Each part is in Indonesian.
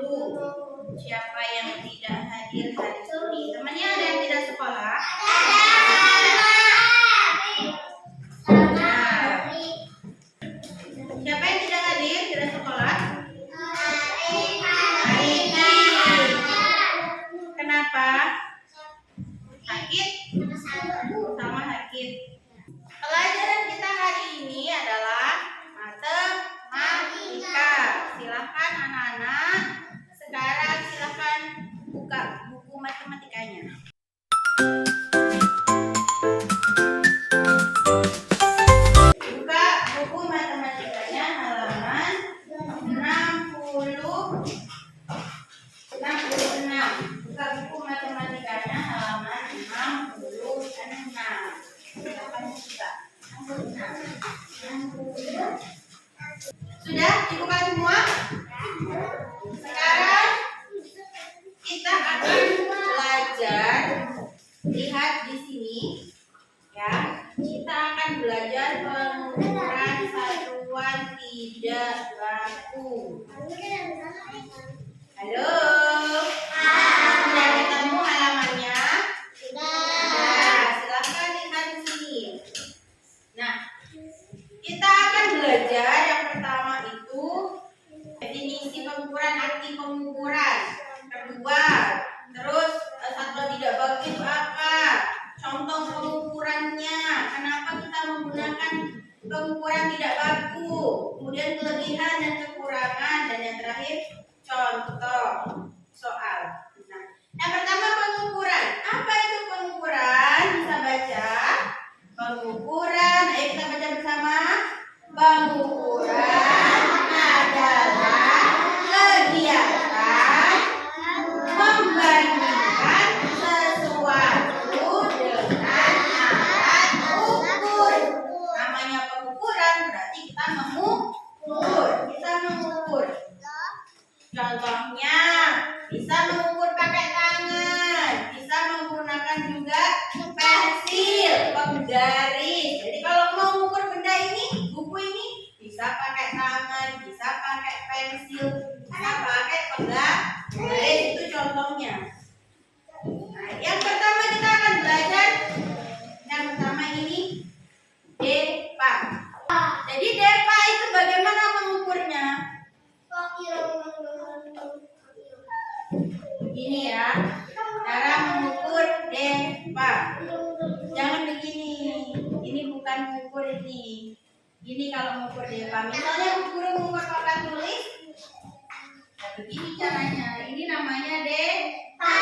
dulu. Siapa yang tidak hadir hari ini? Temannya ada yang tidak sekolah? Siapa yang tidak hadir, tidak sekolah? Hari ini. Kenapa? Sakit? Sama sakit. Pelajaran kita hari ini adalah matematika. Silakan anak-anak, sekarang silakan buka buku matematikanya. Buka buku matematikanya halaman 66. Buka buku matematikanya halaman 66. Silakan buka. 66. Sudah dibuka semua? Sekarang kita akan belajar. Lihat di sini, ya. Kita akan belajar pengukuran satuan tidak baku. Halo. Sudah ketemu halamannya? Sudah. Silakan lihat di sini. Nah, kita akan belajar yang pertama itu definisi pengukuran, arti pengukuran. Kedua, terus satuan tidak baku itu apa? Contoh pengukurannya. Kenapa kita menggunakan pengukuran tidak baku? Kemudian kelebihan dan kekurangan, dan yang terakhir contoh soal. Nah, yang pertama pengukuran. Apa itu pengukuran? Bisa baca. Pengukuran. Ayo kita baca bersama. Pengukuran adalah kegiatan membandingkan sesuatu dengan alat ukur. Namanya pengukuran berarti kita mengukur. Contohnya bisa mengukur pakai tangan, bisa menggunakan juga pensil, penggaris. Jadi kalau mau mengukur benda ini, buku ini, bisa pakai tangan, bisa pakai pensil, bisa pakai penggaris. Itu contohnya. Nah, yang pertama kita akan belajar. Yang pertama ini depa. Jadi depa itu bagaimana mengukurnya? Ini ya, cara mengukur depa. Jangan begini. Ini bukan mengukur ini. Ini kalau mengukur depa. Misalnya guru mengukur papan tulis. Nah, begini caranya. Ini namanya depa.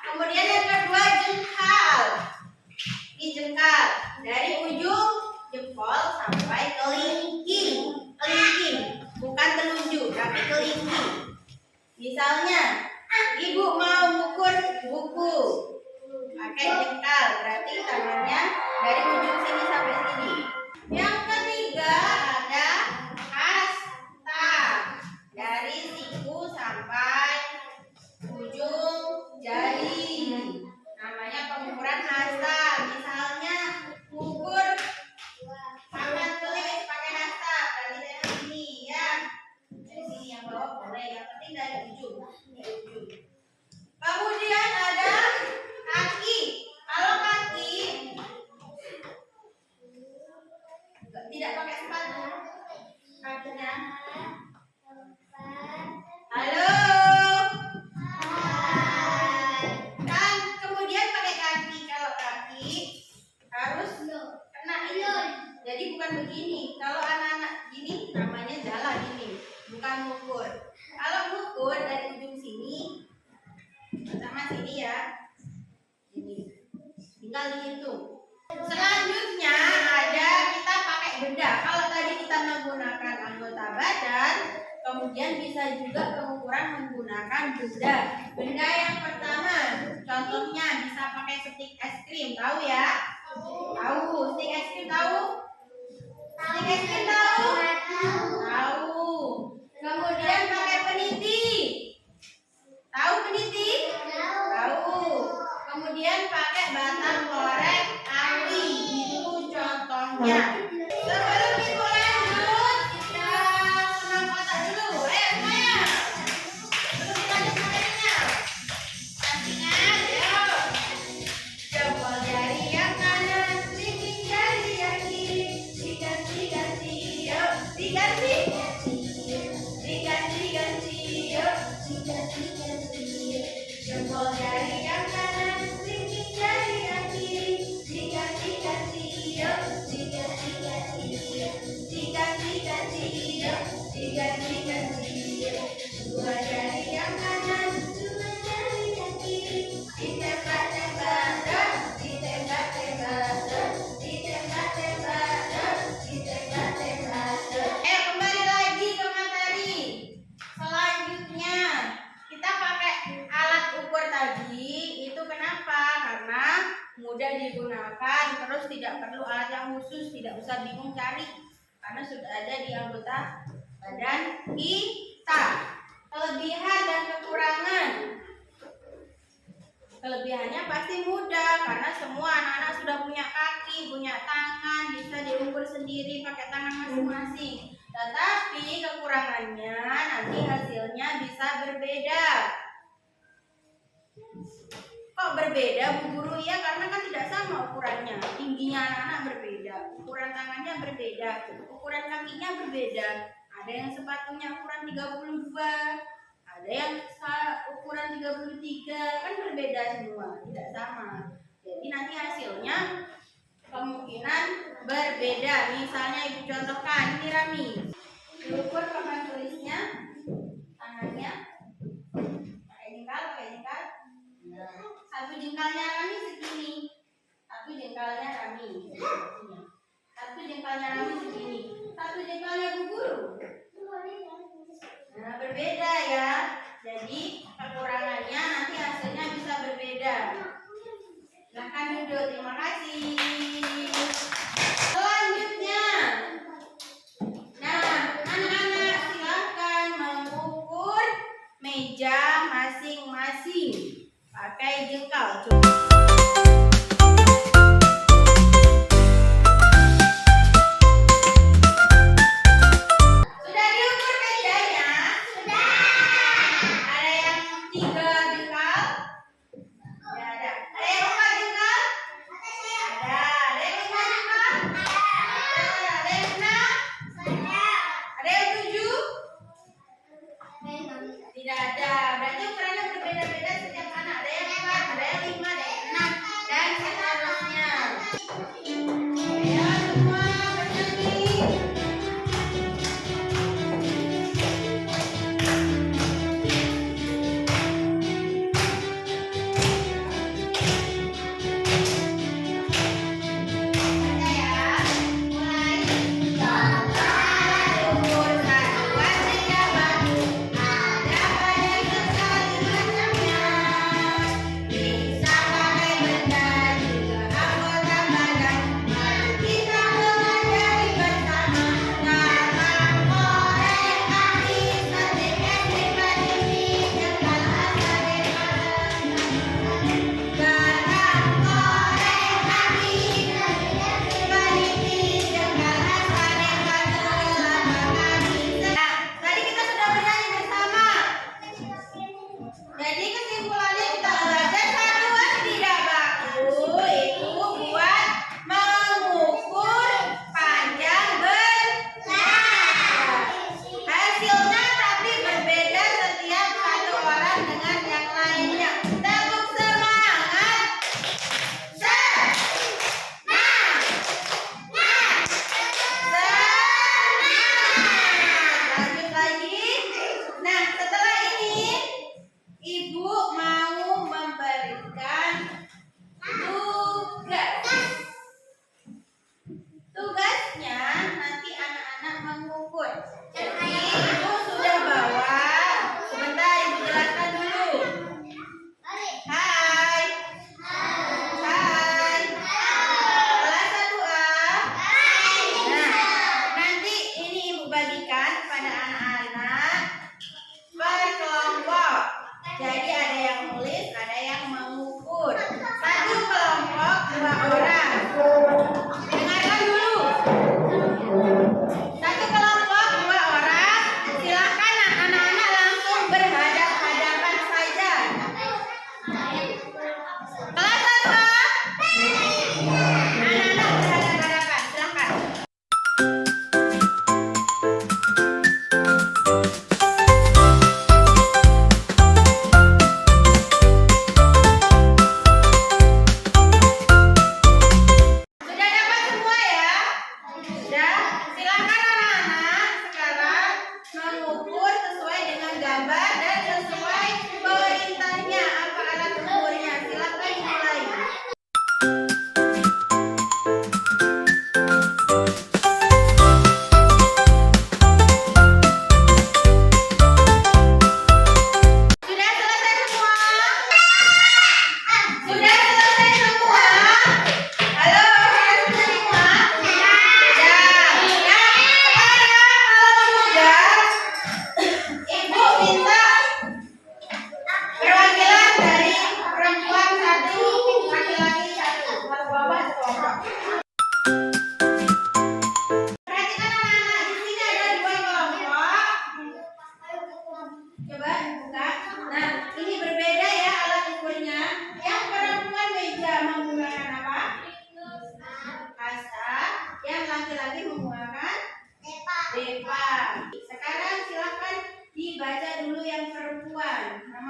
Kemudian yang kedua jengkal. Ini jengkal. Dari ujung jempol sampai kelingking. Kelingking. Bukan telunjuk, tapi kelingking. Misalnya, ibu mau mengukur buku pakai jengkal, berarti tangannya dari ujung sini sampai sini. Yang ketiga ada hasta, dari siku sampai ujung jari. Namanya pengukuran hasta. Misalnya mengukur papan tulis pakai hasta, berarti dari sini ya. Dari sini yang bawah boleh, yang penting dari ujung. Kemudian ada kaki. Kalau kaki tidak pakai sepatu, kakinya. Halo. Kan kemudian pakai kaki. Kalau kaki harus kena ini. Jadi bukan begini. Kalau anak-anak gini namanya jalan ini, bukan mengukur. Kalau mengukur dari ujung sini sama sini ya. Ini. Tinggal dihitung. Selanjutnya ada kita pakai benda. Kalau tadi kita menggunakan anggota badan, kemudian bisa juga pengukuran menggunakan benda. Benda yang pertama, contohnya bisa pakai stik es krim. Tahu ya? Tahu. Stik es krim tahu? Stik es krim tahu? Tahu. Kemudian pakai peniti. Tahu peniti? Tahu. Kemudian pakai batang korek api. Itu contohnya. Sebelum ibu lanjut, kita senam otak dulu. Ayo semuanya. mudah digunakan, terus tidak perlu alat yang khusus, tidak usah bingung cari karena sudah ada di anggota badan kita. Kelebihan dan kekurangan. Kelebihannya pasti mudah karena semua anak-anak sudah punya kaki, punya tangan, bisa diukur sendiri pakai tangan masing-masing. Tetapi kekurangannya nanti hasilnya bisa berbeda. Kok berbeda Bu Guru? Ya karena kan tidak sama ukurannya. Tingginya anak-anak berbeda, ukuran tangannya berbeda, ukuran kakinya berbeda. Ada yang sepatunya ukuran 32, ada yang ukuran 33, kan berbeda semua, tidak sama. Jadi nanti hasilnya kemungkinan berbeda. Misalnya Ibu contohkan, ini Rami. Diukur papan tulisnya, tangannya pakai jengkal. Satu jengkalnya Rami segini, satu jengkalnya Rami segini, satu jengkalnya Bu Guru. Nah, berbeda ya. Jadi kekurangannya nanti hasilnya bisa berbeda. Silahkan duduk, terima kasih. Selanjutnya, nah anak-anak silahkan mengukur meja masing-masing pakai jengkal. Tidak ada, berarti ukurannya berbeda-beda setiap anak. Ada yang 4, ada yang 5, ada yang 6, dan seterusnya. Ya, semua bernyanyi. Baca ya, mulai.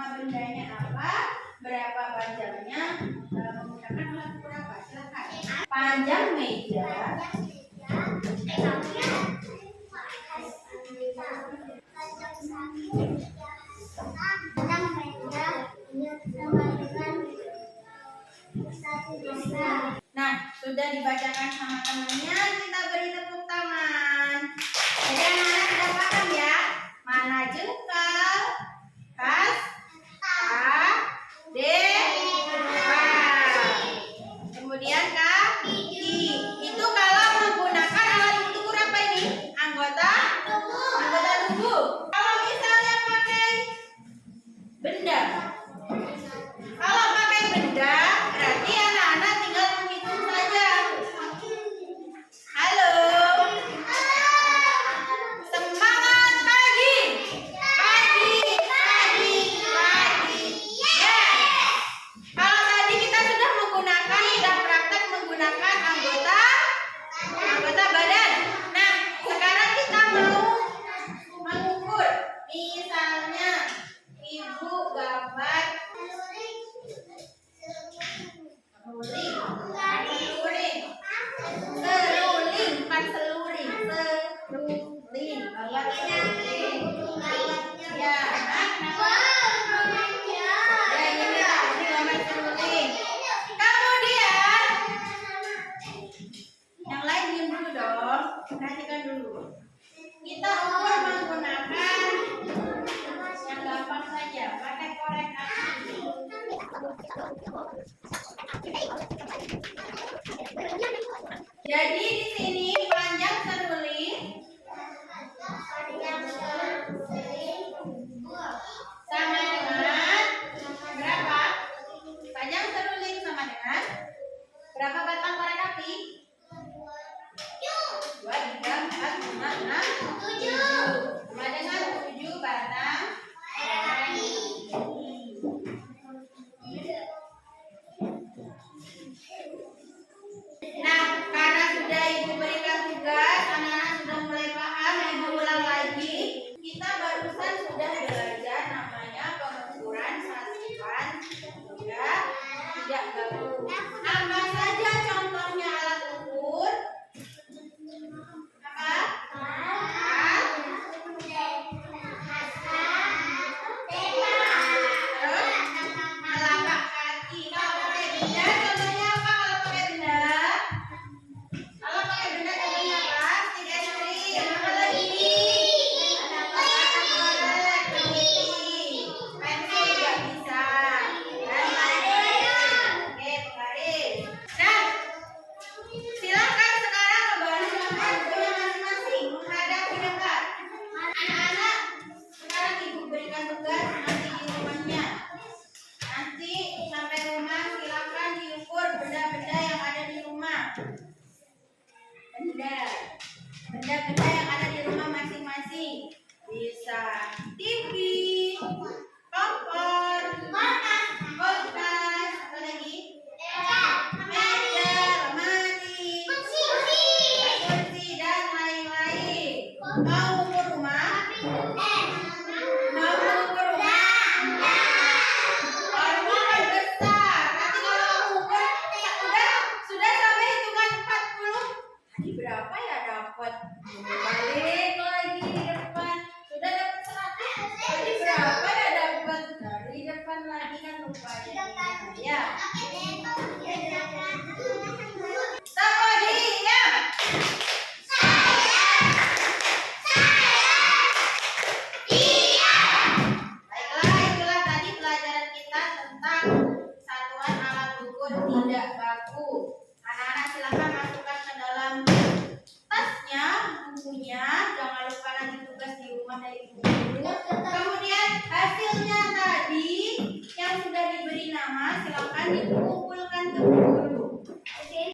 nama bendanya apa, berapa panjangnya, menggunakan alat ukur apa? Silakan. Panjang meja. Nah, sudah dibacakan sama temannya, kita beri tepuk tangan. Jadi anak-anak sudah paham ya, mana jengkal, kas, a, d, kemudian kaki. Itu kalau menggunakan alat ukur apa ini? Anggota tubuh. Kalau misalnya pakai benda, kalau pakai benda berarti anak-anak tinggal menghitung saja. Halo, semangat pagi. Ya. Kalau tadi kita sudah praktek menggunakan anggota badan. Nah, sekarang kita mau mengukur. Misalnya ibu gambar perhatikan dulu. Kita ukur menggunakan yang gampang saja, pakai korek api. Jadi di sini panjang seruling sama dengan berapa? Panjang seruling sama dengan berapa batang korek api? 2, 3, 4, 5, 6, 7. Sama dengan 7 batang korek api. Nah, karena sudah ibu berikan tugas, anak-anak sudah mulai paham, ibu ulang lagi. Kita barusan sudah belajar namanya pengukuran satuan hingga tidak baku. Apa saja contohnya alat ukur? Apa? Telapak kaki. Kalau pakai benda contohnya apa? Kalau pakai benda contohnya apa? Stick es krim. Apa lagi? Pensil juga bisa. Dan lain-lain. Oke, penggaris. Nah, silakan sekarang kembali ke bukunya masing-masing, menghadap ke depan. Anak-anak, sekarang ibu berikan tugas nanti di rumahnya. Nanti sampai rumah silakan diukur benda-benda yang ada di rumah. Benda-benda yang ada di rumah masing-masing. Bisa TV, kompor, kulkas, apa lagi? Meja, lemari, kursi, dan lain-lain. Mau ukur rumah? Mau ukur rumah? Rumah kan besar. Nanti kalau kamu ukur, sudah sampai hitungan 40. Tadi berapa ya dapat? Balik lagi di depan. Sudah dapat 100. Tadi berapa ya dapat? Dari depan lagi kan lupa ya. Stop lagi ya. Baiklah, itulah tadi pelajaran kita tentang satuan alat ukur tidak baku. Anak-anak silakan masukkan ke dalam tasnya, bukunya. Jangan lupa nanti tugas di rumah dari ibu guru. Kemudian hasilnya tadi yang sudah diberi nama silakan dikumpulkan ke guru. Oke.